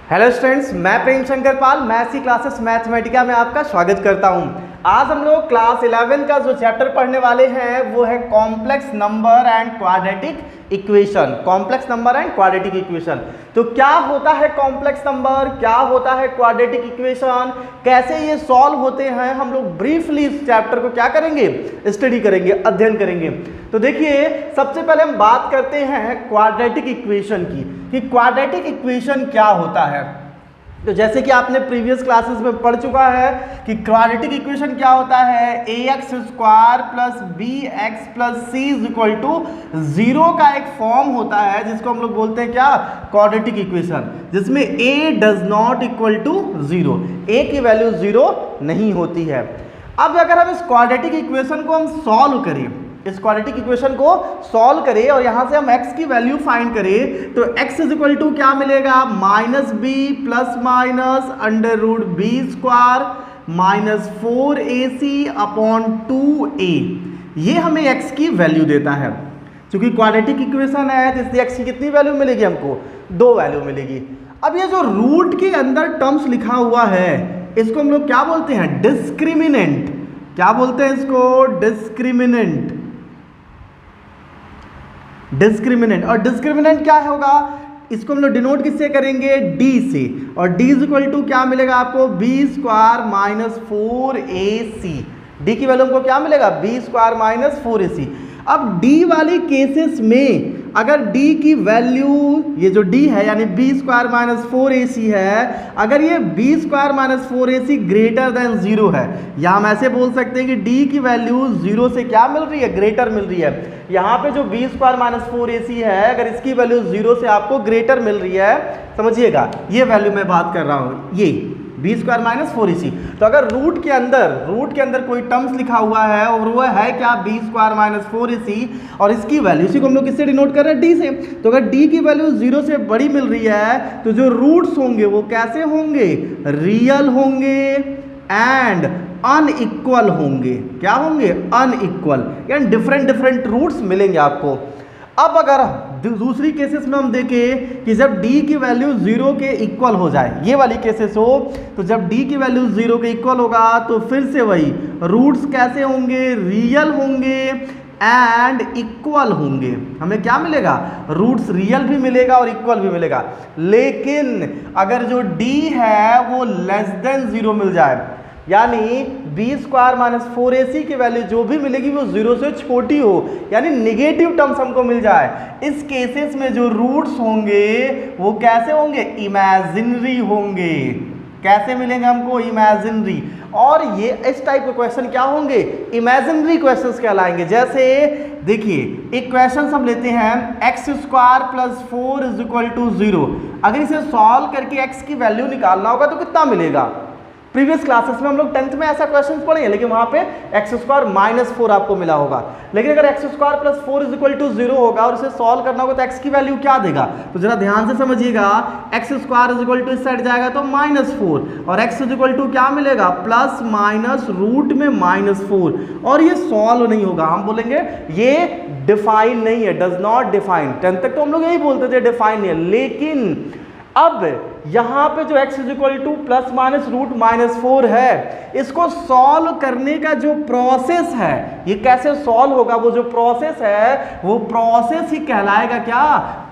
Hello students, मैं प्रेम शंकर पाल maths की classes Mathematica में आपका स्वागत करता हूं। आज हम लोग क्लास 11 का जो चैप्टर पढ़ने वाले हैं वो है complex number and quadratic equation. Complex number and quadratic equation, तो क्या होता है कॉम्प्लेक्स नंबर, क्या होता है क्वाड्रेटिक इक्वेशन, कैसे ये सॉल्व होते हैं, हम लोग ब्रीफली इस चैप्टर को क्या करेंगे, स्टडी करेंगे, अध्ययन करेंगे। तो देखिए, सबसे पहले हम बात करते हैं क्वाड्रेटिक इक्वेशन की कि क्वाड्रेटिक इक्वेशन क्या होता है। तो जैसे कि आपने प्रीवियस क्लासेस में पढ़ चुका है कि क्वाड्रेटिक इक्वेशन क्या होता है, ax² plus bx plus c is equal to 0 का एक फॉर्म होता है जिसको हम लोग बोलते हैं क्या, क्वाड्रेटिक इक्वेशन, जिसमें a does not equal to 0, a की वैल्यू 0 नहीं होती है। अब अगर हम इस क्वाड्रेटिक इक्वेशन को हम सॉल्व करें, इस क्वाड्रेटिक इक्वेशन को सॉल्व करें और यहां से हम x की वैल्यू फाइंड करें, तो x इज इक्वल टू क्या मिलेगा, minus B plus minus under root B square minus 4ac upon 2a, ये हमें x की वैल्यू देता है। क्योंकि क्वाड्रेटिक इक्वेशन है तो इसलिए x की कितनी वैल्यू मिलेगी, हमको 2 वैल्यू मिलेगी। अब ये जो रूट के अंदर टर्म्स लिखा हुआ है इसको हम लोग क्या बोलते हैं, डिस्क्रिमिनेंट। क्या बोलते हैं इसको, डिस्क्रिमिनेंट। डिस्क्रिमिनेंट, और डिस्क्रिमिनेंट क्या होगा, इसको हम लोग डिनोट किससे करेंगे, d से, और d इज इक्वल टू क्या मिलेगा आपको, B square minus 4ac। d की वैल्यू हमको क्या मिलेगा, बी स्क्वायर माइनस 4ac। अब d वाले केसेस में अगर d की वैल्यू, ये जो d है यानी बी स्क्वायर माइनस 4ac है, अगर ये B square minus 4ac greater than 0 है, या हम ऐसे बोल सकते हैं कि d की वैल्यू 0 से क्या मिल रही है, ग्रेटर मिल रही है। यहाँ पे जो बी स्क्वायर माइनस 4ac है, अगर इसकी वैल्यू 0 से आपको ग्रेटर मिल रही है, समझिएगा ये वैल्यू मैं बात कर रहा हूँ, ये बी स्क्वायर माइनस 4ac। तो अगर रूट के अंदर कोई टर्म्स लिखा हुआ है और वो है क्या, बी स्क्वायर माइनस 4ac, और इसकी वैल्यू, इसी को हम लोग किससे डिनोट कर रहे हैं, d से। तो अगर d की वैल्यू 0 से बड़ी मिल रही है तो जो रूट्स होंगे वो कैसे होंगे, रियल होंगे एंड अनइक्वल होंगे। क्या होंगे, अनइक्वल, यानी डिफरेंट रूट्स मिलेंगे आपको। अब अगर दूसरी केसेस में हम देखें कि जब d की वैल्यू 0 के इक्वल हो जाए, ये वाली केसेस हो, तो जब d की वैल्यू 0 के इक्वल होगा तो फिर से वही रूट्स कैसे होंगे, रियल होंगे एंड इक्वल होंगे। हमें क्या मिलेगा, रूट्स रियल भी मिलेगा और इक्वल भी मिलेगा। लेकिन अगर जो d है वो लेस देन 0 मिल जाए, यानी बी स्क्वायर माइनस 4ac की वैल्यू जो भी मिलेगी वो 0 से छोटी हो, यानी निगेटिव टर्म्स हमको मिल जाए, इस केसेस में जो रूट्स होंगे वो कैसे होंगे, इमेजिनरी होंगे। कैसे मिलेंगे हमको, इमेजिनरी। और ये इस टाइप के क्वेश्चन क्या होंगे, इमेजिनरी क्वेश्चंस कहलाएंगे। जैसे देखिए, एक क्वेश्चन हम लेते हैं, x² plus 4 is equal to 0। अगर इसे सॉल्व करके x की वैल्यू निकालना होगा तो कितना मिलेगा। प्रीवियस क्लासेस में हम लोग 10th में ऐसा क्वेश्चन पढ़े हैं, लेकिन वहां पे x² माइनस 4 आपको मिला होगा। लेकिन अगर x² plus 4 is equal to 0 होगा और इसे सॉल्व करना होगा तो x की वैल्यू क्या देगा, तो जरा ध्यान से समझिएगा, x² इज इक्वल टू इस साइड जाएगा तो -4, और x इज इक्वल टू क्या मिलेगा, प्लस माइनस रूट में -4, और ये सॉल्व नहीं होगा। हम बोलेंगे ये डिफाइन नहीं है, डज नॉट डिफाइन। 10th तक तो हम लोग यही बोलते थे डिफाइन नहीं है। लेकिन अब यहां पे जो x is equal to plus minus root -4 है, इसको सॉल्व करने का जो प्रोसेस है, ये कैसे सॉल्व होगा, वो जो प्रोसेस है वो प्रोसेस ही कहलाएगा क्या,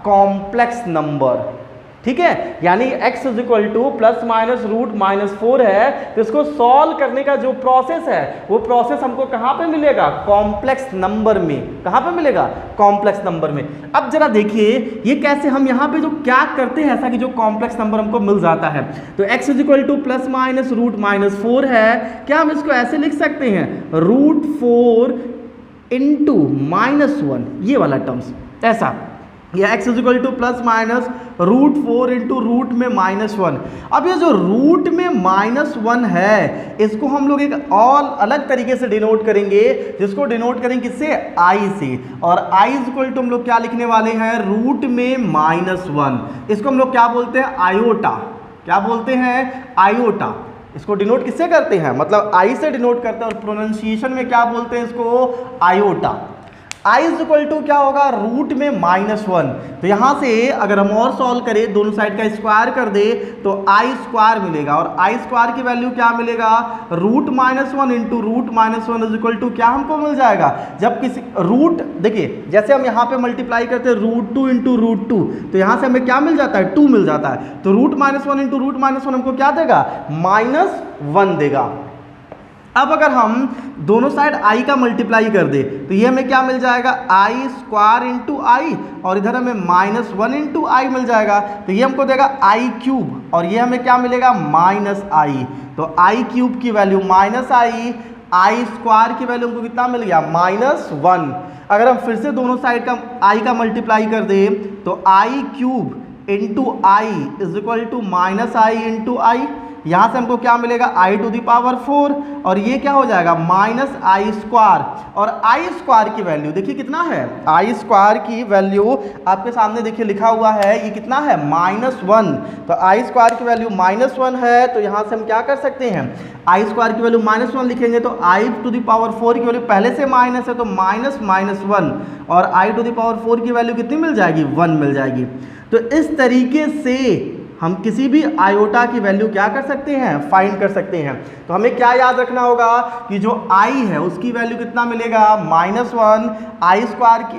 कॉम्प्लेक्स नंबर। ठीक है, यानी x is equal to plus minus root -4 है, तो इसको सॉल्व करने का जो प्रोसेस है वो प्रोसेस हमको कहां पे मिलेगा, कॉम्प्लेक्स नंबर में। कहां पे मिलेगा, कॉम्प्लेक्स नंबर में। अब जरा देखिए ये कैसे, हम यहां पे जो क्या करते हैं ऐसा कि जो कॉम्प्लेक्स नंबर हमको मिल जाता है, तो x is equal to plus minus root -4 है, क्या हम इसको ऐसे लिख सकते हैं, √4 इंटू -1, ये वाला टर्म्स ऐसा, या x is equal to plus minus √4 into root में -1। अब ये जो रूट में -1 है इसको हम लोग एक और अलग तरीके से डिनोट करेंगे, जिसको डिनोट करेंगे किससे, i से, और i इज इक्वल टू हम लोग क्या लिखने वाले हैं, रूट में -1। इसको हम लोग क्या बोलते हैं, आयोटा। क्या बोलते हैं, आयोटा। इसको डिनोट किससे करते हैं, मतलब i से डिनोट करते हैं, और प्रोनाउंसिएशन में क्या बोलते हैं इसको, iota. i is equal to क्या होगा, रूट में -1। तो यहाँ से अगर हम और सॉल्व करें, दोनों साइड का स्क्वायर कर दे तो आई स्क्वायर मिलेगा, और आई स्क्वायर की वैल्यू क्या मिलेगा, root -1 into root -1 is equal to क्या हमको मिल जाएगा, जब किसी रूट, देखिए जैसे हम यहाँ पे मल्टीप्लाई करते हैं √2 इंटू √2, तो यहाँ से हमें क्या मिल जाता है, 2 मिल जाता है। तो रूट -1 इंटू रूट -1 हमको क्या देगा, -1 देगा। अब अगर हम दोनों साइड i का मल्टीप्लाई कर दे तो ये हमें क्या मिल जाएगा, आई स्क्वायर इंटू आई, और इधर हमें -1 इंटू आई मिल जाएगा, तो ये हमको देगा आई क्यूब, और ये हमें क्या मिलेगा, -i। तो आई क्यूब की वैल्यू -i, आई स्क्वायर की वैल्यू हमको कितना मिल गया, -1। अगर हम फिर से दोनों साइड का i का मल्टीप्लाई कर दे तो I cube into I is equal to -i into I, यहाँ से हमको क्या मिलेगा, i⁴, और ये क्या हो जाएगा, -i स्क्वायर, और i स्क्वायर की वैल्यू देखिए कितना है, i स्क्वायर की वैल्यू आपके सामने देखिए लिखा हुआ है, ये कितना है, -1। तो i स्क्वायर की वैल्यू -1 है, तो यहाँ से हम क्या कर सकते हैं, i स्क्वायर की वैल्यू -1 लिखेंगे तो i⁴ की वैल्यू पहले से माइनस है तो -1, और i⁴ की वैल्यू कितनी मिल जाएगी, 1 मिल जाएगी। तो इस तरीके से हम किसी भी आयोटा की वैल्यू क्या कर सकते हैं, फाइंड कर सकते हैं। तो हमें क्या याद रखना होगा कि जो i है उसकी वैल्यू कितना मिलेगा, -1, आई स्क्वायर की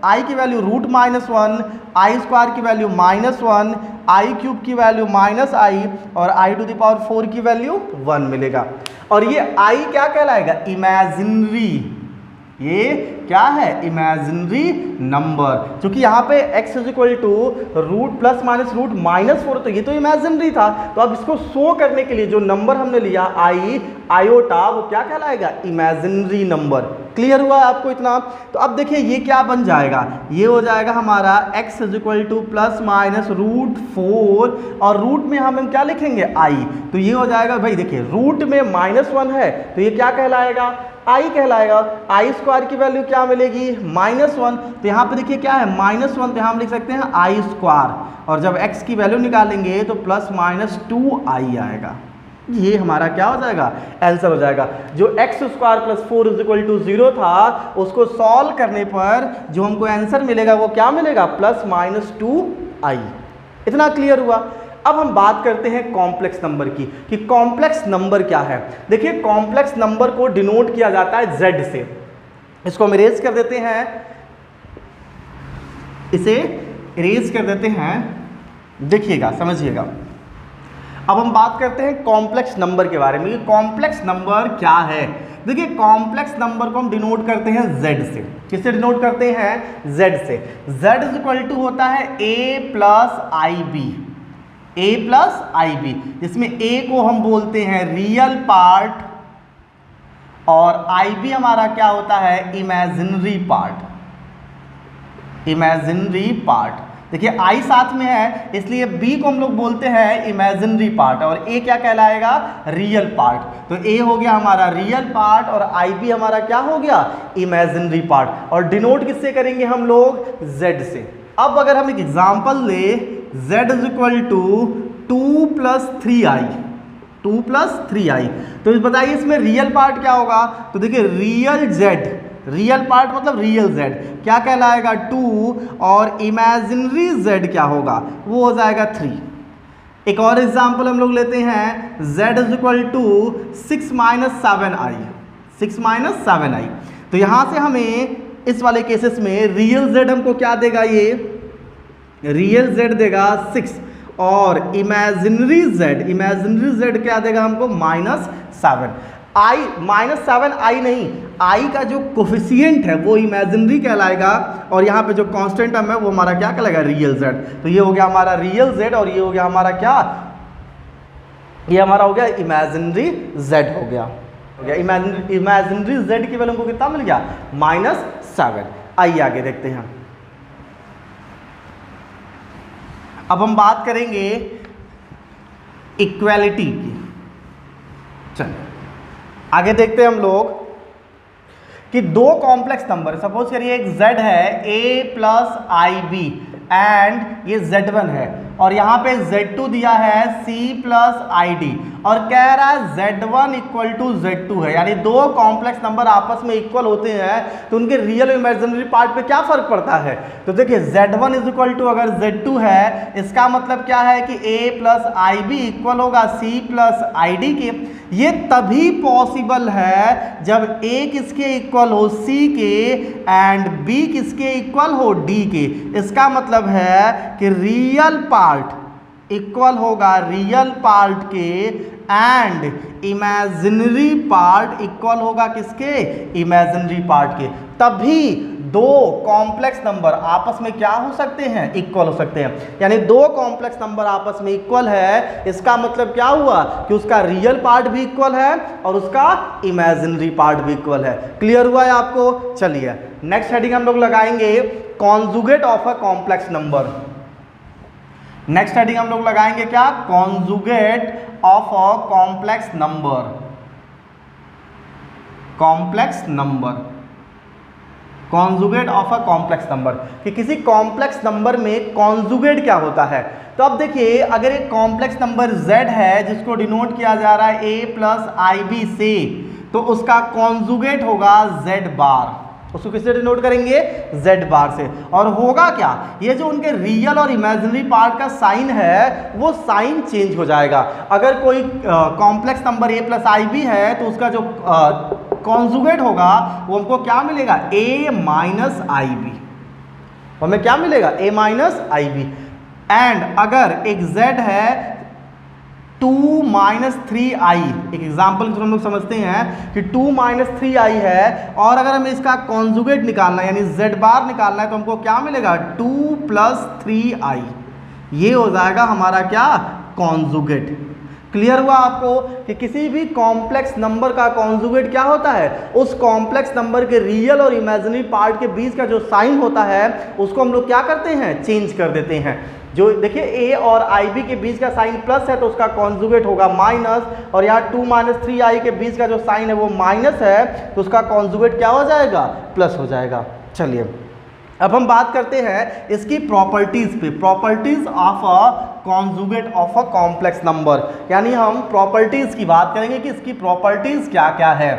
i की वैल्यू √-1, आई स्क्वायर की वैल्यू -1, आई क्यूब की वैल्यू -i, और i⁴ की वैल्यू 1 मिलेगा। और ये i क्या कहलाएगा, इमेजिनरी, ये क्या है, इमेजिनरी नंबर, क्योंकि यहाँ पे x is equal to root plus minus root -4, तो ये तो इमेजिनरी था। तो अब इसको शो करने के लिए जो नंबर हमने लिया आयोटा, वो क्या कहलाएगा, इमेजिनरी नंबर। क्लियर हुआ आपको इतना? तो अब देखिए ये क्या बन जाएगा, ये हो जाएगा हमारा x इज इक्वल टू ±√4, और रूट में हम क्या लिखेंगे, i। तो ये हो जाएगा, भाई देखिए रूट में -1 है तो ये क्या कहलाएगा, i कहलाएगा। आई स्क्वायर की वैल्यू क्या मिलेगी, -1, तो यहाँ पे देखिए क्या है, -1, तो यहाँ हम लिख सकते हैं आई स्क्वायर, और जब x की वैल्यू निकालेंगे तो +-2i आएगा। ये हमारा क्या हो जाएगा, आंसर हो जाएगा। जो x² + 4 = 0 था, उसको सॉल्व करने पर जो हमको आंसर मिलेगा वो क्या मिलेगा, +-2i। इतना क्लियर हुआ? अब हम बात करते हैं कॉम्प्लेक्स नंबर की, कि कॉम्प्लेक्स नंबर क्या है। देखिए कॉम्प्लेक्स नंबर को डिनोट किया जाता है z से। इसको हम इरेज कर देते हैं, इसे इरेज कर देते हैं, देखिएगा समझिएगा। अब हम बात करते हैं कॉम्प्लेक्स नंबर के बारे में। कॉम्प्लेक्स नंबर क्या है? देखिए कॉम्प्लेक्स नंबर को हम डिनोट करते हैं z से। किससे डिनोट करते हैं, z से। z = होता है a + ib, a + ib, जिसमें a को हम बोलते हैं रियल पार्ट और ib हमारा क्या होता है, इमेजिनरी पार्ट। इमेजिनरी पार्ट, देखिए i साथ में है इसलिए b को हम लोग बोलते हैं इमेजिनरी पार्ट, और a क्या कहलाएगा, रियल पार्ट। तो a हो गया हमारा रियल पार्ट और ib हमारा क्या हो गया, इमेजिनरी पार्ट। और डिनोट किससे करेंगे हम लोग, z से। अब अगर हम एक एग्जांपल ले, z = 2 + 3i, 2 + 3i, तो बताइए इसमें रियल पार्ट क्या होगा। तो देखिए रियल z, रियल पार्ट मतलब रियल z क्या कहलाएगा, 2, और इमेजिनरी z क्या होगा, वो हो जाएगा 3। एक और एग्जांपल हम लोग लेते हैं, z = 6 - 7i, 6 - 7i। तो यहाँ से हमें इस वाले केसेस में रियल z हमको क्या देगा, ये रियल z देगा 6, और इमेजिनरी z क्या देगा हमको, -7। -7i नहीं, i का जो कोफिशिएंट है वो इमेजिनरी कहलाएगा, और यहाँ पे जो कांस्टेंट टर्म है वो हमारा क्या कहलाएगा, रियल z। तो ये हो गया हमारा रियल z, और ये हो गया हमारा क्या, ये हमारा हो गया इमेजिनरी z हो गया। इमेजिनरी z की वैल्यू हमको कितना मिल गया, -7। आइए आगे देखते हैं। अब हम बात करेंगे इक्वालिटी की। चलिए आगे देखते हैं हम लोग कि दो कॉम्प्लेक्स नंबर, सपोज करिए एक z है a + ib एंड ये z1 है, और यहाँ पे Z2 दिया है C प्लस ID और कह रहा है Z1 इक्वल टू Z2 है, यानी दो कॉम्प्लेक्स नंबर आपस में इक्वल होते हैं तो उनके रियल और इमेजिनरी पार्ट पे क्या फर्क पड़ता है। तो देखिए Z1 इज इक्वल टू अगर Z2 है, इसका मतलब क्या है कि A प्लस IB इक्वल होगा C प्लस ID के। ये तभी पॉसिबल है जब A किसके इक्वल हो C के एंड B किसके इक्वल हो D के। इसका मतलब है कि रियल पार्ट इक्वल होगा रियल पार्ट के एंड इमेजिनरी पार्ट इक्वल होगा किसके, इमेजिनरी पार्ट के। तभी दो कॉम्प्लेक्स नंबर आपस में क्या हो सकते हैं, इक्वल हो सकते हैं। यानी दो कॉम्प्लेक्स नंबर आपस में इक्वल है, इसका मतलब क्या हुआ कि उसका रियल पार्ट भी इक्वल है और उसका इमेजिनरी पार्ट भी इक्वल है। क्लियर हुआ है आपको। चलिए नेक्स्ट हेडिंग हम लोग लगाएंगे conjugate of a complex number. Next heading हम लोग लगाएंगे क्या, conjugate of a complex number. Complex number, conjugate of a complex number कि किसी कॉम्प्लेक्स नंबर में कॉन्जुगेट क्या होता है। तो अब देखिए अगर एक कॉम्प्लेक्स नंबर z है जिसको डिनोट किया जा रहा है a प्लस IB से, तो उसका कॉन्जुगेट होगा z बार। उसको किससे डिनोट करेंगे, z बार से। और होगा क्या, ये जो उनके रियल और इमेजिनरी पार्ट का साइन है वो साइन चेंज हो जाएगा। अगर कोई complex number a plus IB है तो उसका जो कॉन्जुगेट होगा वो हमको क्या मिलेगा, a माइनस IB। हमें क्या मिलेगा, a माइनस IB। एंड अगर एक z है 2 माइनस 3i, एक एग्जाम्पल हम लोग समझते हैं कि 2 माइनस 3i है और अगर हमें इसका कॉन्जुगेट निकालना है यानी z बार निकालना है तो हमको क्या मिलेगा, 2 प्लस 3i। ये हो जाएगा हमारा क्या, कॉन्जुगेट। क्लियर हुआ आपको कि किसी भी कॉम्प्लेक्स नंबर का कॉन्जुगेट क्या होता है, उस कॉम्प्लेक्स नंबर के रियल और इमेजिनरी पार्ट के बीच का जो साइन होता है उसको हम लोग क्या करते हैं, चेंज कर देते हैं। जो देखिए a और IB के बीच का साइन प्लस है तो उसका कॉन्जुगेट होगा माइनस, और यहाँ 2 माइनस 3i के बीच का जो साइन है वो माइनस है तो उसका कॉन्जुगेट क्या हो जाएगा, प्लस हो जाएगा। चलिए अब हम बात करते हैं इसकी प्रॉपर्टीज पे, properties of a conjugate of a complex number. यानी हम प्रॉपर्टीज की बात करेंगे कि इसकी प्रॉपर्टीज क्या क्या है।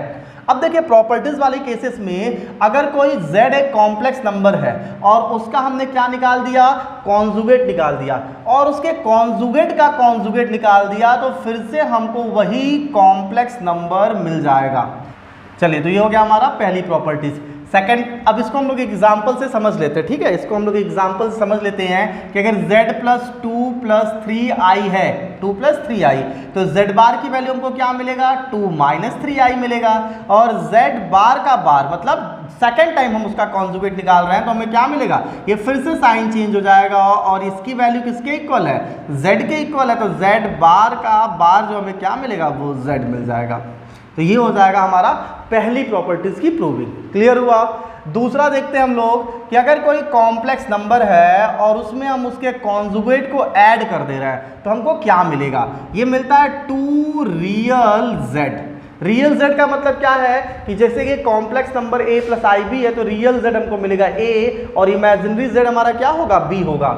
अब देखिए प्रॉपर्टीज वाले केसेस में अगर कोई z एक कॉम्प्लेक्स नंबर है और उसका हमने क्या निकाल दिया, कॉन्जुगेट निकाल दिया, और उसके कॉन्जुगेट का कॉन्जुगेट निकाल दिया तो फिर से हमको वही कॉम्प्लेक्स नंबर मिल जाएगा। चलिए तो ये हो गया हमारा पहली प्रॉपर्टीज। सेकंड, अब इसको हम लोग एग्जाम्पल से समझ लेते हैं, ठीक है। इसको हम लोग एग्जाम्पल से समझ लेते हैं कि अगर z प्लस 2 प्लस 3i है, 2 प्लस 3i, तो z बार की वैल्यू हमको क्या मिलेगा, 2 माइनस 3i मिलेगा। और z बार का बार मतलब सेकेंड टाइम हम उसका कॉन्जुगेट निकाल रहे हैं तो हमें क्या मिलेगा, ये फिर से साइन चेंज हो जाएगा और इसकी वैल्यू किसके इक्वल है, z के इक्वल है। तो z बार का बार जो हमें क्या मिलेगा, वो z मिल जाएगा। तो ये हो जाएगा हमारा पहली प्रॉपर्टीज की प्रूविंग। क्लियर हुआ। दूसरा देखते हैं हम लोग कि अगर कोई कॉम्प्लेक्स नंबर है और उसमें हम उसके कॉन्जुगेट को ऐड कर दे रहे हैं तो हमको क्या मिलेगा, ये मिलता है 2 रियल z। रियल z का मतलब क्या है कि जैसे कि complex number a plus IB है तो रियल z हमको मिलेगा a और इमेजिनरी z हमारा क्या होगा, b होगा।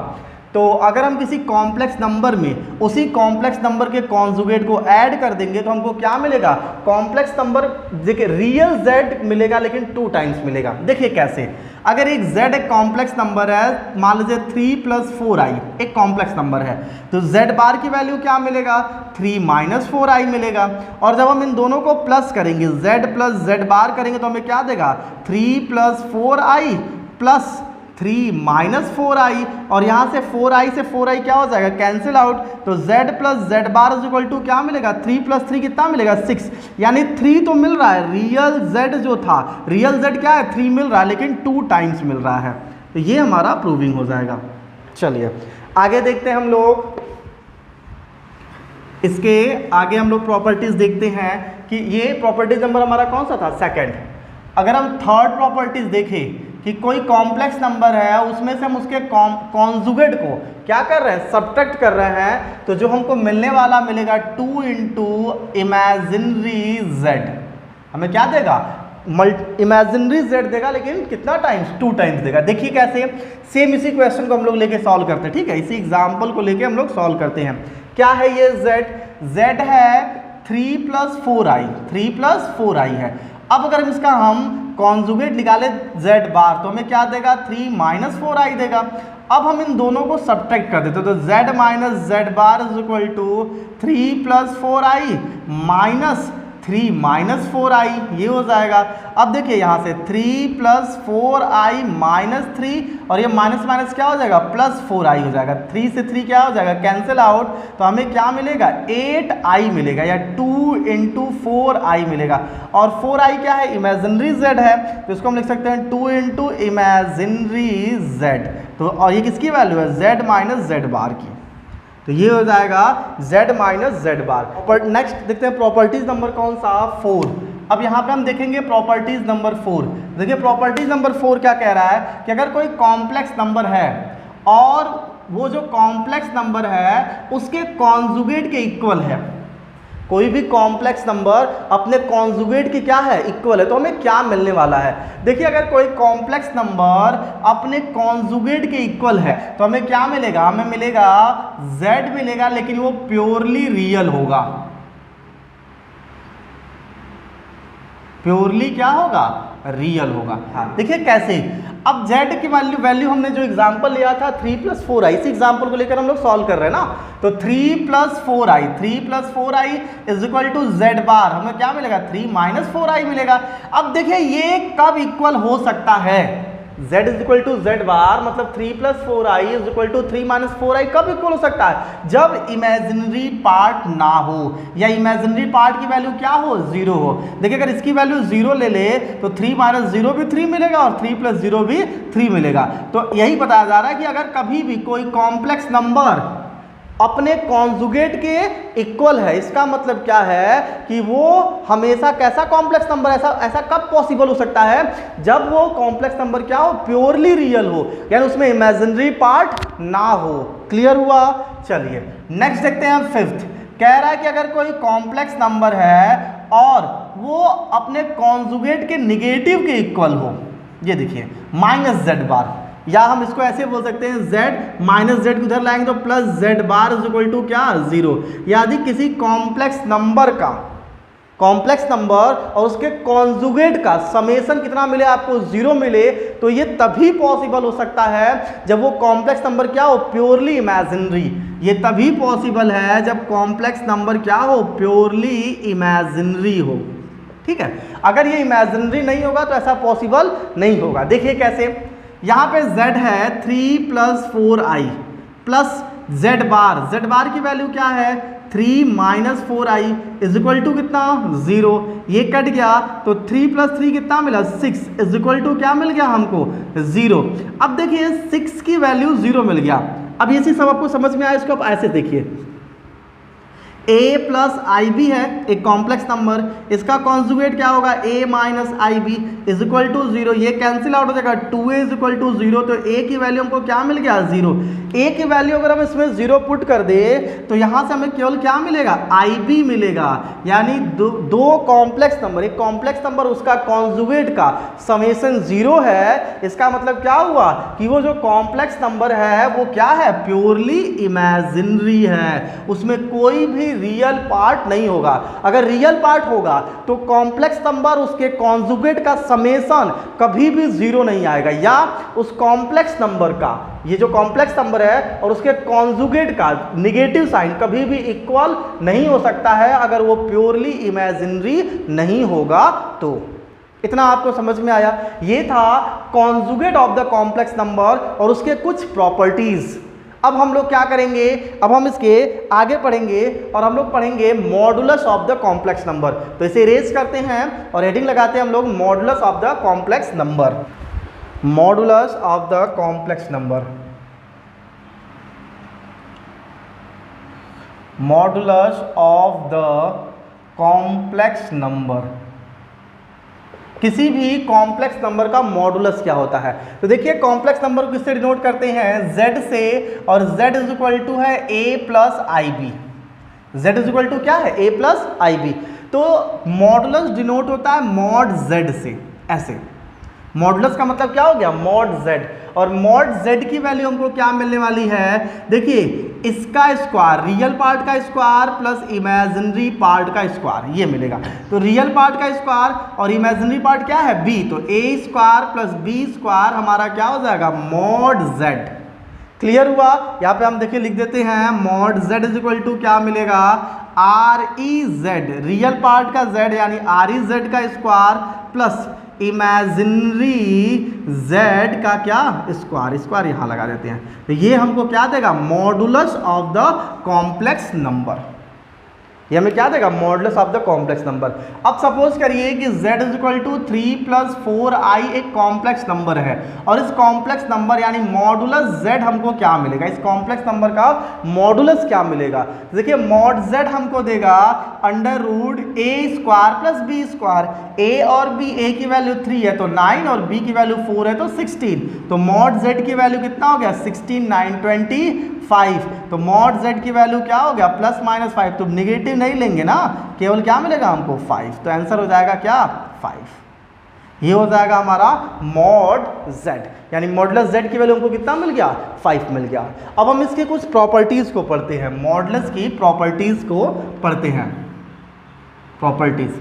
तो अगर हम किसी कॉम्प्लेक्स नंबर में उसी कॉम्प्लेक्स नंबर के कॉन्जुगेट को ऐड कर देंगे तो हमको क्या मिलेगा, कॉम्प्लेक्स नंबर देखिए रियल z मिलेगा लेकिन 2 टाइम्स मिलेगा। देखिए कैसे, अगर एक z एक कॉम्प्लेक्स नंबर है, मान लीजिए 3 प्लस 4i एक कॉम्प्लेक्स नंबर है, तो z बार की वैल्यू क्या मिलेगा, 3 माइनस 4i मिलेगा। और जब हम इन दोनों को प्लस करेंगे, z प्लस z बार करेंगे तो हमें क्या देगा, 3 plus 4i plus 3 minus 4i, और यहाँ से 4i से 4i क्या हो जाएगा, कैंसिल आउट। तो z प्लस z bar is equal to क्या मिलेगा, 3 प्लस 3 कितना मिलेगा, 6। यानी 3 तो मिल रहा है, रियल z जो था, रियल z क्या है, 3 मिल रहा है लेकिन 2 टाइम्स मिल रहा है। तो ये हमारा प्रूविंग हो जाएगा। चलिए आगे देखते हैं हम लोग, इसके आगे हम लोग प्रॉपर्टीज देखते हैं कि ये प्रॉपर्टीज नंबर हमारा कौन सा था, सेकंड। अगर हम थर्ड प्रॉपर्टीज देखें कि कोई कॉम्प्लेक्स नंबर है उसमें से हम उसके कॉन्जुगेट को क्या कर रहे हैं, सब्ट्रैक्ट कर रहे हैं, तो जो हमको मिलने वाला मिलेगा 2 इंटू इमेजिनरी z। हमें क्या देगा, इमेजिनरी z देगा, लेकिन कितना टाइम्स, 2 टाइम्स देगा। देखिए कैसे, सेम इसी क्वेश्चन को हम लोग लेके सॉल्व करते हैं, ठीक है, इसी एग्जाम्पल को लेके हम लोग सॉल्व करते हैं। क्या है ये z है 3 + 4i, 3 + 4i है। अब अगर इसका हम कॉन्जुगेट निकाले z बार तो हमें क्या देगा, 3 - 4i देगा। अब हम इन दोनों को सब्ट्रैक्ट कर देते हैं, तो z - z bar is equal to 3 + 4i minus 3 - 4i, ये हो जाएगा। अब देखिए यहाँ से 3 + 4i - 3 और ये माइनस माइनस क्या हो जाएगा, +4i हो जाएगा। 3 से 3 क्या हो जाएगा, कैंसिल आउट, तो हमें क्या मिलेगा, 8i मिलेगा, या 2 × 4i मिलेगा। और 4i क्या है, इमेजिनरी z है, तो इसको हम लिख सकते हैं 2 × इमेजिनरी z। तो और ये किसकी वैल्यू है, z - z बार की, तो ये हो जाएगा z - z बार। नेक्स्ट देखते हैं प्रॉपर्टीज नंबर कौन सा, 4। अब यहाँ पे हम देखेंगे प्रॉपर्टीज नंबर 4। देखिए प्रॉपर्टीज नंबर 4 क्या कह रहा है कि अगर कोई कॉम्प्लेक्स नंबर है और वो जो कॉम्प्लेक्स नंबर है उसके कॉन्जुगेट के इक्वल है, कोई भी कॉम्प्लेक्स नंबर अपने कॉन्जुगेट की क्या है, इक्वल है, तो हमें क्या मिलने वाला है। देखिए अगर कोई कॉम्प्लेक्स नंबर अपने कॉन्जुगेट के इक्वल है तो हमें क्या मिलेगा, हमें मिलेगा z मिलेगा, लेकिन वो प्योरली रियल होगा। प्योरली क्या होगा, रियल होगा। हाँ देखिए कैसे, अब z की वैल्यू हमने जो एग्जांपल लिया था 3 + 4i, इस एग्जांपल को लेकर हम लोग सॉल्व कर रहे हैं ना, तो 3 + 4i, 3 + 4i is equal to z bar, हमें क्या मिलेगा, 3 - 4i मिलेगा। अब देखिए ये कब इक्वल हो सकता है, z is equal to z bar मतलब 3 + 4i is equal to 3 - 4i कब इक्वल हो सकता है, जब इमेजिनरी पार्ट ना हो या इमेजिनरी पार्ट की वैल्यू क्या हो, 0 हो। देखिए अगर इसकी वैल्यू 0 ले ले तो 3 - 0 भी 3 मिलेगा और 3 + 0 भी 3 मिलेगा। तो यही बताया जा रहा है कि अगर कभी भी कोई कॉम्प्लेक्स नंबर अपने कॉन्जुगेट के इक्वल है, इसका मतलब क्या है कि वो हमेशा कैसा कॉम्प्लेक्स नंबर, ऐसा कब पॉसिबल हो सकता है, जब वो कॉम्प्लेक्स नंबर क्या हो, प्योरली रियल हो, यानी उसमें इमेजिनरी पार्ट ना हो। क्लियर हुआ। चलिए नेक्स्ट देखते हैं, 5th कह रहा है कि अगर कोई कॉम्प्लेक्स नंबर है और वो अपने कॉन्जुगेट के निगेटिव के इक्वल हो, ये देखिए -z बार, या हम इसको ऐसे बोल सकते हैं z - z को उधर लाएंगे तो +z bar is equal to क्या, 0। यदि किसी कॉम्प्लेक्स नंबर का, कॉम्प्लेक्स नंबर और उसके कॉन्जुगेट का समेशन कितना मिले आपको, 0 मिले, तो ये तभी पॉसिबल हो सकता है जब वो कॉम्प्लेक्स नंबर क्या हो, प्योरली इमेजिनरी। ये तभी पॉसिबल है जब कॉम्प्लेक्स नंबर क्या हो, प्योरली इमेजिनरी हो। ठीक है, अगर ये इमेजिनरी नहीं होगा तो ऐसा पॉसिबल नहीं होगा। देखिए कैसे, यहाँ पे z है 3 + 4i प्लस z बार की वैल्यू क्या है, 3 - 4i इज इक्वल टू कितना, 0। ये कट गया तो 3 + 3 कितना मिला, 6 इज इक्वल टू क्या मिल गया हमको, 0। अब देखिए 6 की वैल्यू 0 मिल गया। अब ये सब आपको समझ में आया, इसको आप ऐसे देखिए, a + ib है एक कॉम्प्लेक्स नंबर, इसका कॉन्जुगेट क्या होगा, a - ib is equal to 0। ये कैंसिल आउट हो जाएगा, 2a इज इक्वल टू 0, तो a की वैल्यू हमको क्या मिल गया, 0। a की वैल्यू अगर हम इसमें 0 पुट कर दे तो यहाँ से हमें केवल क्या मिलेगा, ib मिलेगा। यानी दो कॉम्प्लेक्स नंबर, एक कॉम्प्लेक्स नंबर उसका कॉन्जुगेट का समेशन 0 है, इसका मतलब क्या हुआ कि वो जो कॉम्प्लेक्स नंबर है वो क्या है, प्योरली इमेजिनरी है, उसमें कोई भी रियल पार्ट नहीं होगा। अगर रियल पार्ट होगा तो कॉम्प्लेक्स नंबर उसके कॉन्जुगेट का समेशन कभी भी 0 नहीं आएगा, या उस कॉम्प्लेक्स नंबर का, ये जो कॉम्प्लेक्स नंबर है और उसके कॉन्जुगेट का निगेटिव साइन कभी भी इक्वल नहीं हो सकता है अगर वो प्योरली इमेजिनरी नहीं होगा। तो इतना आपको समझ में आया, ये था conjugate of the complex number और उसके कुछ प्रॉपर्टीज। अब हम लोग क्या करेंगे, अब हम इसके आगे पढ़ेंगे और हम लोग पढ़ेंगे modulus of the complex number. तो इसे इरेज करते हैं और हेडिंग लगाते हैं हम लोग modulus of the complex number. Modulus of the complex number, modulus of the complex number, किसी भी कॉम्प्लेक्स नंबर का मॉडुलस क्या होता है। तो देखिए कॉम्प्लेक्स नंबर को किससे डिनोट करते हैं, z से, और z इज इक्वल टू है a + ib। z is equal to क्या है, a + ib। तो मॉडुलस डिनोट होता है मॉड z से, ऐसे। मॉडुलस का मतलब क्या हो गया, मॉड z, और मॉड z की वैल्यू हमको क्या मिलने वाली है, देखिए इसका स्क्वायर, रियल पार्ट का स्क्वायर प्लस इमेजिनरी पार्ट का स्क्वायर, ये मिलेगा। तो रियल पार्ट का स्क्वायर और इमेजिनरी पार्ट क्या है, b, तो a square plus b square हमारा क्या हो जाएगा, मॉड z। क्लियर हुआ। यहाँ पे हम देखिए लिख देते हैं mod z is equal to क्या मिलेगा, R E Z, real part का z यानी आर ई जेड का स्क्वायर प्लस इमेजिनरी z का क्या स्क्वायर, स्क्वायर यहाँ लगा देते हैं। तो ये हमको क्या देगा, modulus of the complex number, ये हमें क्या देगा, modulus of the complex number. अब सपोज करिए कि z is equal to 3 + 4i एक कॉम्प्लेक्स नंबर है, और इस कॉम्प्लेक्स नंबर यानी मॉडुलस z हमको क्या मिलेगा, इस कॉम्प्लेक्स नंबर का मॉडुलस क्या मिलेगा। देखिए मॉड z हमको देगा √a² + b स्क्वायर, a और b, a की वैल्यू 3 है तो 9 और b की वैल्यू 4 है तो 16, तो मॉड z की वैल्यू कितना हो गया, 16, 9, 25, तो मॉड z की वैल्यू क्या हो गया, +-5, तो निगेटिव नहीं लेंगे ना, केवल क्या मिलेगा हमको 5, तो आंसर हो जाएगा क्या 5। ये हो जाएगा हमारा मॉड z, यानी मॉडुलस z की वैल्यू हमको कितना मिल गया, 5 मिल गया। अब हम इसके कुछ प्रॉपर्टीज को पढ़ते हैं, मॉडुलस की प्रॉपर्टीज को पढ़ते हैं, प्रॉपर्टीज।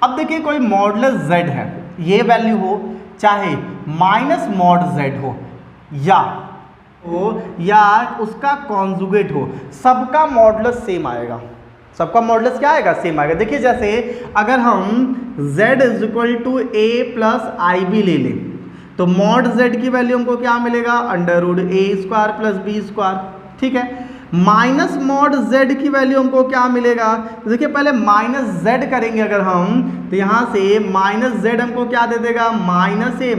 अब देखिए कोई मॉडुलस z है, ये वैल्यू हो चाहे माइनस मॉड z हो या उसका कॉन्जुगेट हो, सबका मॉडुलस सेम आएगा, सबका मॉडुलस क्या आएगा, सेम आएगा। देखिए जैसे अगर हम z is equal to a + ib ले लें तो मॉड z की वैल्यू हमको क्या मिलेगा, √a² + b स्क्वायर, ठीक है। माइनस मॉड z की वैल्यू हमको क्या मिलेगा, तो देखिए पहले -z करेंगे अगर हम, तो यहाँ से -z हमको क्या दे देगा, -a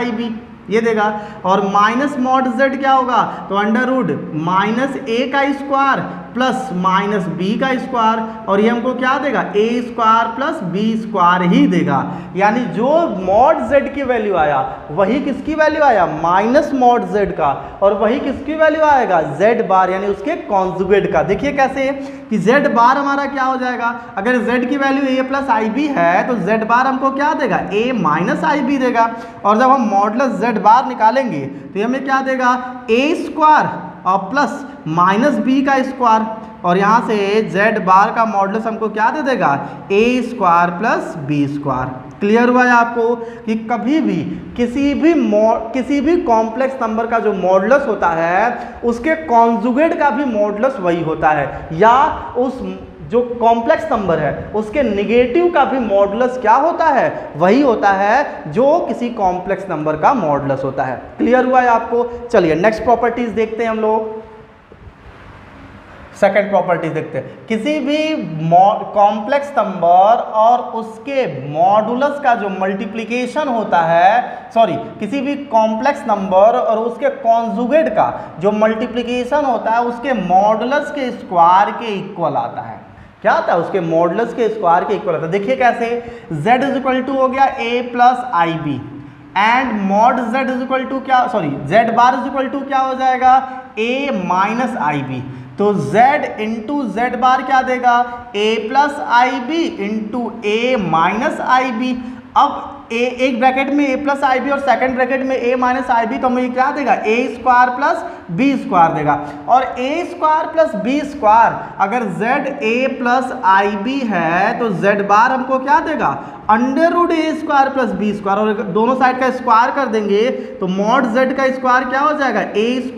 -ib ये देगा, और माइनस मॉड z क्या होगा, तो √-a का स्क्वायर प्लस -b का स्क्वायर, और ये हमको क्या देगा, a² + b स्क्वायर ही देगा। यानी जो मॉड z की वैल्यू आया वही किसकी वैल्यू आया, माइनस मॉड z का, और वही किसकी वैल्यू आएगा, z बार यानी उसके कॉन्जुगेट का। देखिए कैसे कि z बार हमारा क्या हो जाएगा, अगर z की वैल्यू a + ib है तो z बार हमको क्या देगा, a - ib देगा, और जब हम मॉडुलस z बार निकालेंगे तो हमें क्या देगा, a² और प्लस -b का स्क्वायर, और यहाँ से z बार का मॉडुलस हमको क्या दे देगा, a² + b स्क्वायर। क्लियर हुआ है आपको कि कभी भी किसी भी कॉम्प्लेक्स नंबर का जो मॉडुलस होता है उसके कॉन्जुगेट का भी मॉडुलस वही होता है, या उस जो कॉम्प्लेक्स नंबर है उसके नेगेटिव का भी मॉडुलस क्या होता है, वही होता है जो किसी कॉम्प्लेक्स नंबर का मॉडुलस होता है। क्लियर हुआ है आपको। चलिए नेक्स्ट प्रॉपर्टीज देखते हैं हम लोग, सेकंड प्रॉपर्टी देखते हैं। किसी भी कॉम्प्लेक्स नंबर और उसके मॉडुलस का जो मल्टीप्लिकेशन होता है, किसी भी कॉम्प्लेक्स नंबर और उसके कॉन्जुगेट का जो मल्टीप्लिकेशन होता है उसके मॉडुलस के स्क्वायर के इक्वल आता है। क्या आता है, उसके मॉडुलस के स्क्वायर के इक्वल आता है। देखिए कैसे, z इज इक्वल टू हो गया a + ib and mod z is equal to क्या, z bar is equal to क्या हो जाएगा, a - ib, तो z इंटू जेड बार क्या देगा, a + ib into a - ib। अब एक ब्रैकेट में a + ib और सेकंड ब्रैकेट में a - ib, तो हमें क्या देगा, a² + b स्क्वायर देगा, और a² + b स्क्वायर अगर z a + ib है तो z बार हमको क्या देगा, √a² + b स्क्वायर, और दोनों साइड का स्क्वायर कर देंगे तो मॉड z का स्क्वायर क्या हो जाएगा, a²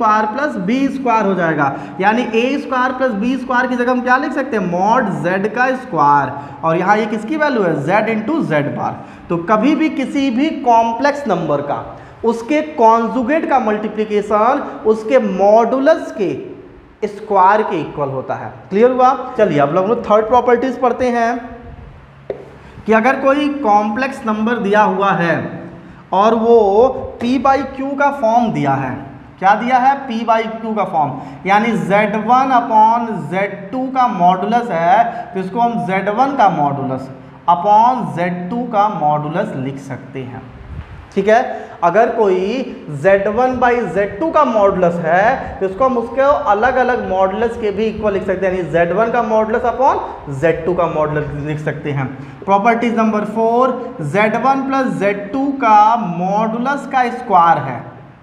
+ b स्क्वायर हो जाएगा। यानी a² + b स्क्वायर की जगह हम क्या लिख सकते हैं, मॉड z का स्क्वायर, और यहाँ ये किसकी वैल्यू है, z इंटू जेड बार। तो कभी भी किसी भी कॉम्प्लेक्स नंबर का उसके कॉन्जुगेट का मल्टीप्लिकेशन उसके मॉडुलस के स्क्वायर के इक्वल होता है। क्लियर हुआ। चलिए अब लोग थर्ड प्रॉपर्टीज पढ़ते हैं कि अगर कोई कॉम्प्लेक्स नंबर दिया हुआ है और वो p/q का फॉर्म दिया है, क्या दिया है, p/q का फॉर्म, यानी z1/z2 का मॉडुलस है, तो इसको हम z1 का मॉडुलस अपॉन z2 का मॉडुलस लिख सकते हैं। ठीक है। अगर कोई Z1 बाई Z2 का मॉडुलस है तो इसको हम उसके अलग अलग मॉडुलस के भी इक्वल लिख सकते हैं, यानी Z1 का मॉडुलस अपॉन Z2 का मॉडुलस लिख सकते हैं। Properties number 4, Z1 plus Z2 का मॉडुलस का स्क्वायर है,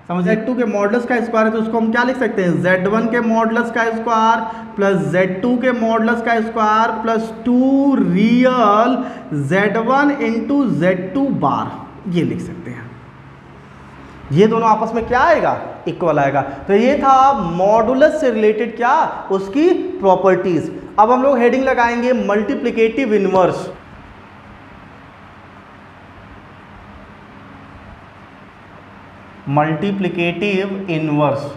समझ, Z2 के मॉडुलस का स्क्वायर है तो उसको हम क्या लिख सकते हैं, Z1 के मॉडुलस का स्क्वायर प्लस Z2 के मॉडुलस का square plus 2 real Z1 into Z2 बार, ये लिख सकते हैं। ये दोनों आपस में क्या आएगा, इक्वल आएगा। तो ये था मॉडुलस से रिलेटेड क्या, उसकी प्रॉपर्टीज। अब हम लोग हेडिंग लगाएंगे multiplicative inverse. Multiplicative inverse,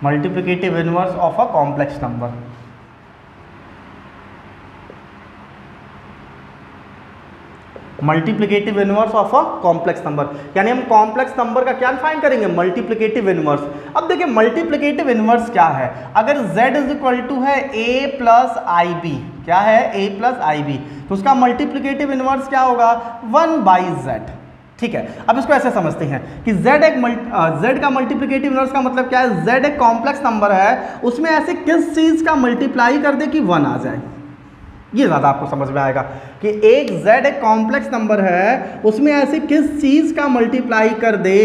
multiplicative inverse of a complex number. Multiplicative inverse of a complex number, यानी हम कॉम्प्लेक्स नंबर का क्या फाइंड करेंगे, मल्टीप्लिकेटिव इनवर्स। अब देखिए मल्टीप्लिकेटिव इनवर्स क्या है, अगर z इज इक्वल टू है a प्लस आई बी, क्या है a प्लस आई बी, तो उसका मल्टीप्लिकेटिव इनवर्स क्या होगा, 1 बाई z। ठीक है, अब इसको ऐसे समझते हैं कि z का मल्टीप्लिकेटिव इनवर्स का मतलब क्या है, z एक कॉम्प्लेक्स नंबर है, उसमें ऐसे किस चीज का मल्टीप्लाई कर दे कि 1 आ जाए। ये ज़्यादा आपको समझ में आएगा कि एक z एक कॉम्प्लेक्स नंबर है, उसमें ऐसे किस चीज़ का मल्टीप्लाई कर दे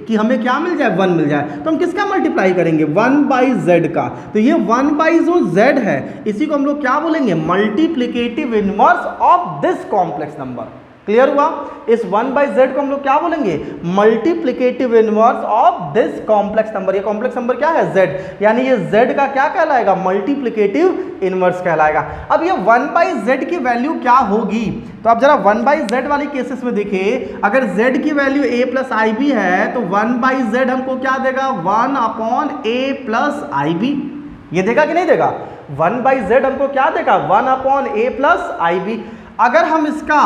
कि हमें क्या मिल जाए, 1 मिल जाए। तो हम किसका मल्टीप्लाई करेंगे, 1 बाई z का। तो ये 1 बाई जो z है इसी को हम लोग क्या बोलेंगे, multiplicative inverse of this complex number. Clear हुआ, इस 1 बाई z को हम लोग क्या बोलेंगे, multiplicative inverse of this complex number. ये कॉम्प्लेक्स नंबर क्या है, z, यानी ये z का क्या कहलाएगा, मल्टीप्लिकेटिव इनवर्स कहलाएगा। अब ये 1 बाई z की वैल्यू क्या होगी, तो आप जरा 1 बाई z वाली केसेस में देखिए, अगर z की वैल्यू a प्लस आई बी है तो 1 बाई z हमको क्या देगा, 1 upon a plus I B. ये देगा कि नहीं देगा, 1 बाई z हमको क्या देगा, 1 upon a plus I B. अगर हम इसका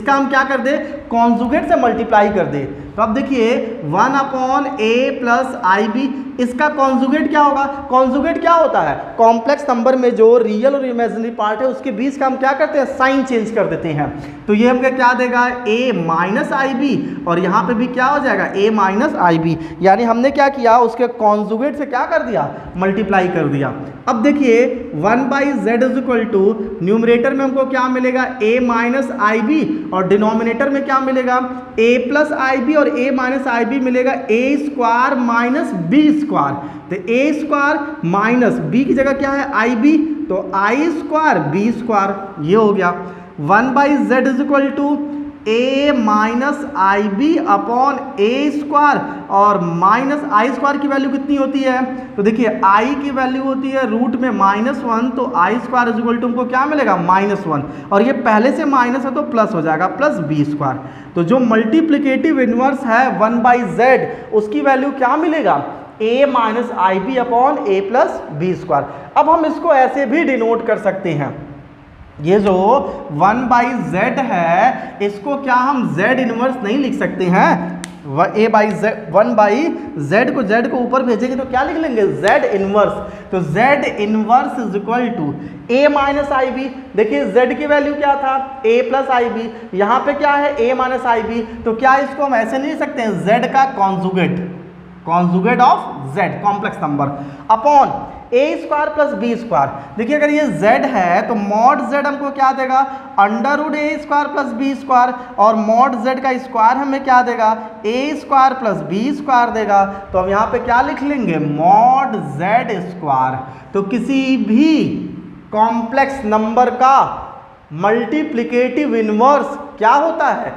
हम क्या कर दे, कॉन्जुगेट से मल्टीप्लाई कर दे, तो अब देखिए 1 upon a plus I B, इसका कॉन्जुगेट क्या होगा, कॉन्जुगेट क्या होता है, कॉम्प्लेक्स नंबर में जो रियल और इमेजिनरी पार्ट है उसके बीच का हम क्या करते हैं, साइन चेंज कर देते हैं। तो ये हमको क्या देगा, a माइनस आई बी, और यहाँ पे भी क्या हो जाएगा, a माइनस आई बी, यानी हमने क्या किया, उसके कॉन्जुगेट से क्या कर दिया, मल्टीप्लाई कर दिया। अब देखिए 1 by Z is equal to, numerator में हमको क्या मिलेगा, a माइनस आई बी, और डिनोमिनेटर में क्या मिलेगा, a प्लस आई बी, और a माइनस आई बी मिलेगा a square minus B square. तो a स्क्वायर माइनस b की जगह क्या है, आई बी, तो आई स्क्वायर बी स्क्वायर, ये हो गया। 1 by Z is equal to a minus I B upon A square, और माइनस आई स्क्वायर की वैल्यू कितनी होती है, तो देखिए i की वैल्यू होती है रूट में -1, तो आई स्क्वायर इज इक्वल टू हमको क्या मिलेगा, -1, और ये पहले से माइनस है तो प्लस हो जाएगा, प्लस बी स्क्वायर। तो जो मल्टीप्लिकेटिव इनवर्स है 1 बाई जेड, उसकी वैल्यू क्या मिलेगा, a minus I B upon A plus B square. अब हम इसको ऐसे भी डिनोट कर सकते हैं, ये जो 1 बाई जेड है इसको क्या हम z इनवर्स नहीं लिख सकते हैं, a by Z, 1 by Z को z को ऊपर भेजेंगे तो क्या लिख लेंगे, z इनवर्स। तो z inverse is equal to a minus I B. देखिए z की वैल्यू क्या था, a प्लस आई बी, यहाँ पे क्या है a माइनस आई बी, तो क्या इसको हम ऐसे नहीं लिख सकते हैं, z का conjugate of z complex number upon a square plus B square. देखिए अगर ये z है तो मॉड z हमको क्या देगा, under root a square plus B square, और मॉड z का स्क्वायर हमें क्या देगा, a square plus B square देगा। तो हम यहाँ पे क्या लिख लेंगे, मॉड z स्क्वायर। तो किसी भी कॉम्प्लेक्स नंबर का मल्टीप्लिकेटिव इनवर्स क्या होता है,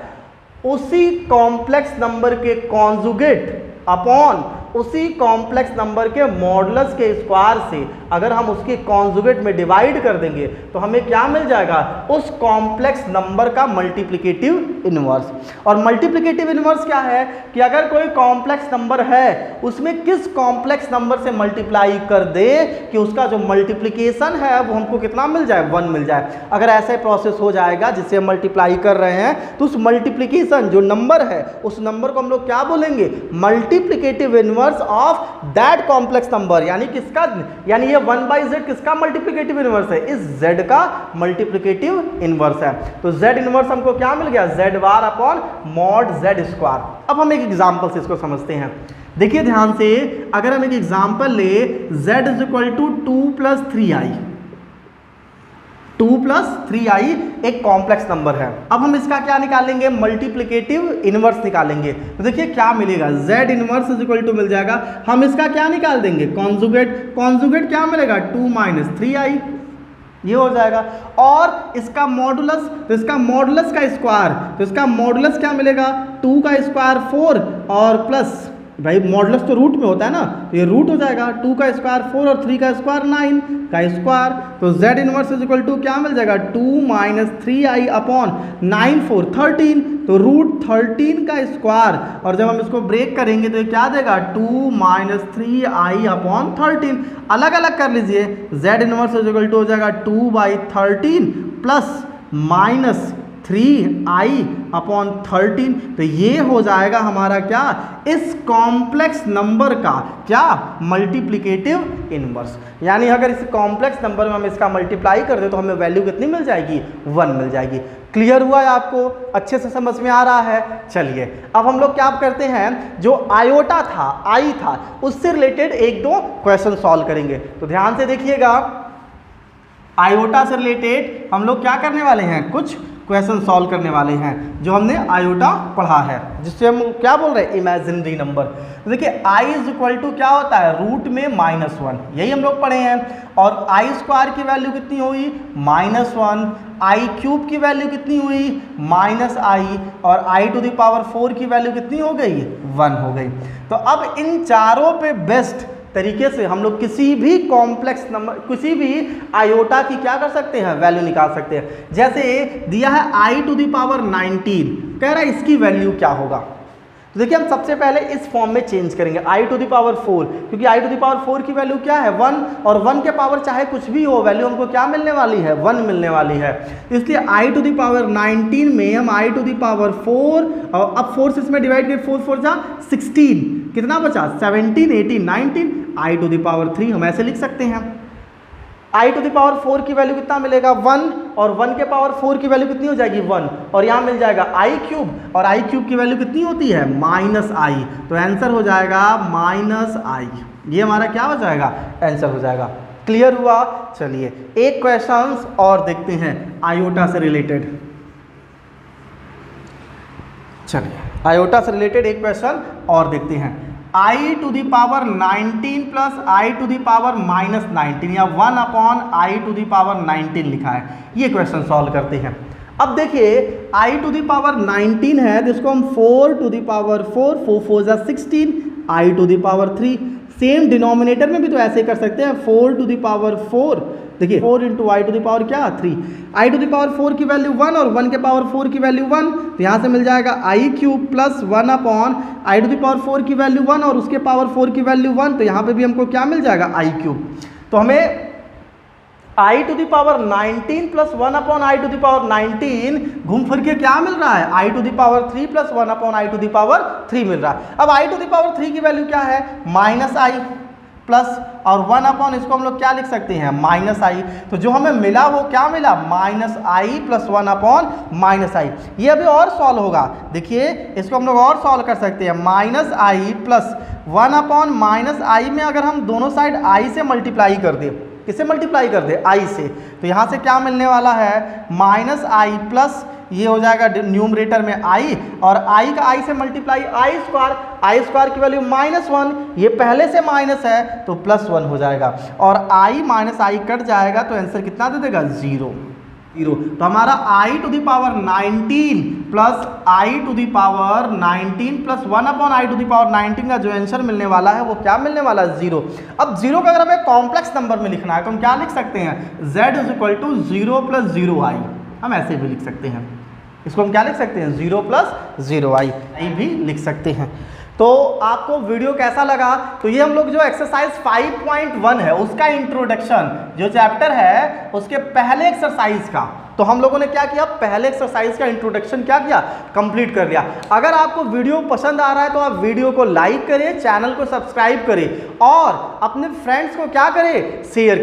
उसी कॉम्प्लेक्स नंबर के कॉन्जुगेट अपॉन उसी कॉम्प्लेक्स नंबर के मॉडुलस के स्क्वायर से अगर हम उसके कॉन्जुगेट में डिवाइड कर देंगे तो हमें क्या मिल जाएगा, उस कॉम्प्लेक्स नंबर का मल्टीप्लिकेटिव इनवर्स। और मल्टीप्लिकेटिव इनवर्स क्या है कि अगर कोई कॉम्प्लेक्स नंबर है उसमें किस कॉम्प्लेक्स नंबर से मल्टीप्लाई कर दे कि उसका जो मल्टीप्लिकेशन है वो हमको कितना मिल जाए, 1 मिल जाए। अगर ऐसा प्रोसेस हो जाएगा जिससे हम मल्टीप्लाई कर रहे हैं तो उस मल्टीप्लिकेशन जो नंबर है उस नंबर को हम लोग क्या बोलेंगे, multiplicative inverse of that complex number. यानी किसका, यानी ये 1/z किसका मल्टीप्लिकेटिव इनवर्स है? इस z का मल्टीप्लिकेटिव इनवर्स है। तो z इनवर्स हमको क्या मिल गया? z bar upon mod z square. अब हम एक एग्जांपल से इसको समझते हैं। देखिए ध्यान से, अगर हम एक एग्जांपल ले, z is equal to 2 + 3i, 2 + 3i एक कॉम्प्लेक्स नंबर है। अब हम इसका क्या निकालेंगे? मल्टीप्लिकेटिव इनवर्स निकालेंगे। तो देखिए क्या मिलेगा? z inverse is equal to मिल जाएगा, हम इसका क्या निकाल देंगे? कॉन्जुगेट। कॉन्जुगेट क्या मिलेगा? 2 - 3i, ये हो जाएगा। और इसका मॉडुलस, तो इसका मॉडुलस का स्क्वायर, तो इसका मॉडुलस क्या मिलेगा? 2 का स्क्वायर 4 और प्लस, भाई मॉडुलस तो रूट में होता है ना, तो ये रूट हो जाएगा, 2 का स्क्वायर 4 और 3 का स्क्वायर 9 का स्क्वायर। तो z inverse is equal to क्या मिल जाएगा? 2 - 3i अपॉन 9 4 13, तो √13 का स्क्वायर। और जब हम इसको ब्रेक करेंगे तो ये क्या देगा? 2 - 3i अपॉन 13। अलग अलग कर लीजिए, z inverse is equal to हो जाएगा 2/13 प्लस -3i अपॉन 13। तो ये हो जाएगा हमारा क्या? इस कॉम्प्लेक्स नंबर का क्या? Multiplicative inverse. यानी अगर इस कॉम्प्लेक्स नंबर में हम इसका मल्टीप्लाई कर दे तो हमें वैल्यू कितनी मिल जाएगी? 1 मिल जाएगी। क्लियर हुआ है आपको? अच्छे से समझ में आ रहा है? चलिए अब हम लोग क्या करते हैं, जो आयोटा था, आई था, उससे रिलेटेड 1-2 क्वेश्चन सॉल्व करेंगे। तो ध्यान से देखिएगा, आयोटा से रिलेटेड हम लोग क्या करने वाले हैं? कुछ क्वेश्चन सॉल्व करने वाले हैं जो हमने आयोटा पढ़ा है, जिससे हम क्या बोल रहे हैं? Imaginary number. तो देखिए आई इज इक्वल टू क्या होता है? रूट में -1, यही हम लोग पढ़े हैं। और आई स्क्वायर की वैल्यू कितनी हुई? -1। आई क्यूब की वैल्यू कितनी हुई? -i। और i⁴ की वैल्यू कितनी हो गई? 1 हो गई। तो अब इन चारों पे बेस्ट तरीके से हम लोग किसी भी कॉम्प्लेक्स नंबर, किसी भी आयोटा की क्या कर सकते हैं? वैल्यू निकाल सकते हैं। जैसे दिया है i⁴ कह रहा है इसकी वैल्यू क्या होगा? तो देखिए हम सबसे पहले इस फॉर्म में चेंज करेंगे i⁴, क्योंकि i⁴ की वैल्यू क्या है? 1, और 1 के पावर चाहे कुछ भी हो, वैल्यू हमको क्या मिलने वाली है? 1 मिलने वाली है। इसलिए i⁴ में हम i⁴, और अब 4 से इसमें डिवाइड कर, 4 4 जा 16, कितना बचा? 17 18 19, i⁴ हम ऐसे लिख सकते हैं। i⁴ की वैल्यू कितना मिलेगा? 1, और 1 के पावर 4 की वैल्यू कितनी हो जाएगी? 1, और यहाँ मिल जाएगा i³, और i³ की वैल्यू कितनी होती है? -i। तो आंसर हो जाएगा -i। ये हमारा क्या हो जाएगा? आंसर हो जाएगा। क्लियर हुआ? चलिए एक क्वेश्चन और देखते हैं आयोटा से रिलेटेड। चलिए आयोटा से रिलेटेड एक क्वेश्चन और देखते हैं। i⁴ प्लस i⁻⁻19 या 1/i⁻19 लिखा है। ये क्वेश्चन सॉल्व करते हैं। अब देखिए i⁻19 है, जिसको हम 4⁴ 4 4 16 i⁻3, सेम डिनोमिनेटर में भी तो ऐसे कर सकते हैं। 4⁴ देखिए 4 × i⁻, क्या 3, i⁻4 की वैल्यू 1 और 1 के पावर 4 की वैल्यू 1, तो यहाँ से मिल जाएगा i³ प्लस 1/i⁻4 की वैल्यू 1 और उसके पावर 4 की वैल्यू 1, तो यहाँ पे भी हमको क्या मिल जाएगा? i³। तो हमें i⁻19 प्लस 1/i⁻19 घूम फिर के क्या मिल रहा है? i⁻3 प्लस 1/i⁻3 मिल रहा है। अब i⁻3 की वैल्यू क्या है? -i प्लस, और 1 इसको हम लोग क्या लिख सकते हैं? -i। तो जो हमें मिला वो क्या मिला? -i plus 1/-i। ये अभी और सॉल्व होगा। देखिए इसको हम लोग और सॉल्व कर सकते हैं। -i प्लस 1/-i में अगर हम दोनों साइड i से मल्टीप्लाई कर दें, किससे मल्टीप्लाई कर दे? i से, तो यहाँ से क्या मिलने वाला है? -i प्लस, ये हो जाएगा न्यूमरेटर में i, और i का i से मल्टीप्लाई i² की वैल्यू -1, ये पहले से माइनस है तो +1 हो जाएगा, और i -i कट जाएगा तो आंसर कितना दे देगा? 0। तो हमारा i⁻19 plus i⁻19 plus 1/i⁻19 का जो आंसर मिलने वाला है वो क्या मिलने वाला है? 0। अब 0 का अगर हमें कॉम्प्लेक्स नंबर में लिखना है तो हम क्या लिख सकते हैं? z = 0 + 0i, हम ऐसे भी लिख सकते हैं। इसको हम क्या लिख सकते हैं? 0 + 0i भी लिख सकते हैं। तो आपको वीडियो कैसा लगा? तो ये हम लोग जो एक्सरसाइज 5.1 है उसका इंट्रोडक्शन, जो चैप्टर है उसके पहले एक्सरसाइज का तो हम लोगों ने क्या किया, पहले एक्सरसाइज का इंट्रोडक्शन क्या किया, कंप्लीट कर लिया। अगर आपको वीडियो पसंद आ रहा है तो आप वीडियो को लाइक करें, चैनल को सब्सक्राइब करें और अपने फ्रेंड्स को क्या करें, शेयर करें।